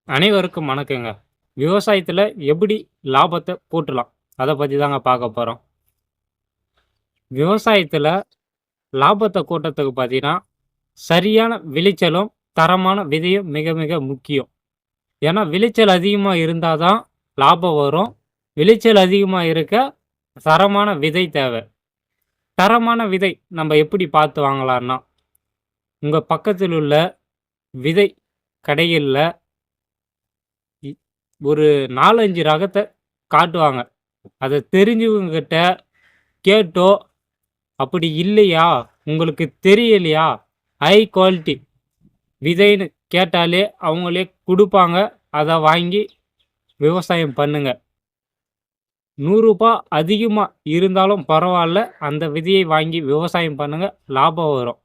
அனைவருக்கும் வணக்கங்க. விவசாயத்தில் எப்படி லாபத்தை கூட்டலாம் அதை பற்றி தாங்க பார்க்க போகிறோம். விவசாயத்தில் லாபத்தை கூட்டத்துக்கு பார்த்தீங்கன்னா சரியான விளைச்சலும் தரமான விதையும் மிக மிக முக்கியம். ஏன்னா விளைச்சல் அதிகமாக இருந்தால் தான் லாபம் வரும். விளைச்சல் அதிகமாக இருக்க தரமான விதை தேவை. தரமான விதை நம்ம எப்படி பார்த்து வாங்கலாம்னா, உங்கள் பக்கத்தில் உள்ள விதை கடைகளில் ஒரு 4-5 ரகத்தை காட்டுவாங்க. அதை தெரிஞ்சவங்ககிட்ட கேட்டோ, அப்படி இல்லையா உங்களுக்கு தெரியலையா ஹை குவாலிட்டி விதைன்னு கேட்டாலே அவங்களே கொடுப்பாங்க. அதை வாங்கி விவசாயம் பண்ணுங்க. ரூ. 100 அதிகமாக இருந்தாலும் பரவாயில்ல, அந்த விதையை வாங்கி விவசாயம் பண்ணுங்க, லாபம் வரும்.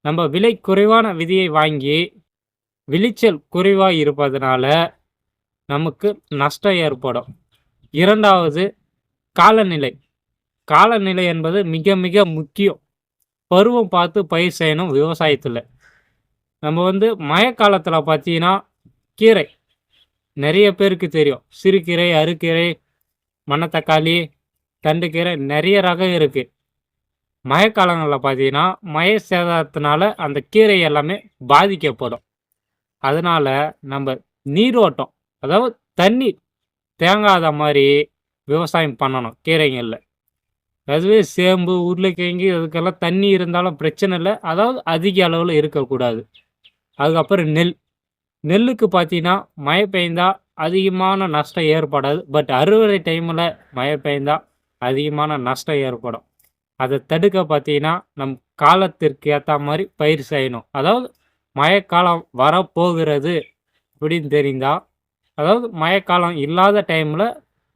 நம்ம விலை குறைவான விதையை வாங்கி விளைச்சல் குறைவாக இருப்பதனால நமக்கு நஷ்டம் ஏற்படும். இரண்டாவது, காலநிலை. காலநிலை என்பது மிக மிக முக்கியம். பருவம் பார்த்து பயிர் செய்யணும் விவசாயத்தில். நம்ம மழைக்காலத்தில் பார்த்தீங்கன்னா கீரை நிறைய பேருக்கு தெரியும். சிறுகீரை, அறுக்கீரை, மணத்தக்காளி, தண்டுக்கீரை, நிறைய ரகம் இருக்குது. மழைக்காலங்களில் பார்த்தீங்கன்னா மழை சேதாரத்தினால அந்த கீரை எல்லாமே பாதிக்கப்படும். அதனால் நம்ம நீரோட்டம், அதாவது தண்ணி தேங்காத மாதிரி விவசாயம் பண்ணணும் கீரைங்களில். அதுவே சேம்பு, உருளைக்கிழங்கு அதுக்கெல்லாம் தண்ணி இருந்தாலும் பிரச்சனை இல்லை, அதாவது அதிக அளவில் இருக்கக்கூடாது. அதுக்கப்புறம் நெல்லுக்கு பார்த்தீங்கன்னா மழை பெய்ந்தால் அதிகமான நஷ்டம் ஏற்படாது. பட் அறுவடை டைமில் மழை பெய்ந்தால் அதிகமான நஷ்டம் ஏற்படும். அதை தடுக்க பார்த்தீங்கன்னா நம் காலத்திற்கு ஏற்ற மாதிரி பயிர் செய்யணும். அதாவது மழைக்காலம் வரப்போகிறது அப்படின்னு தெரிந்தால், அதாவது மழைக்காலம் இல்லாத டைமில்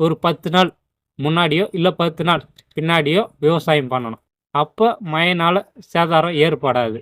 ஒரு 10 நாள் முன்னாடியோ இல்லை 10 நாள் பின்னாடியோ விவசாயம் பண்ணணும். அப்போ மழைனால் சேதாரம் ஏற்படாது.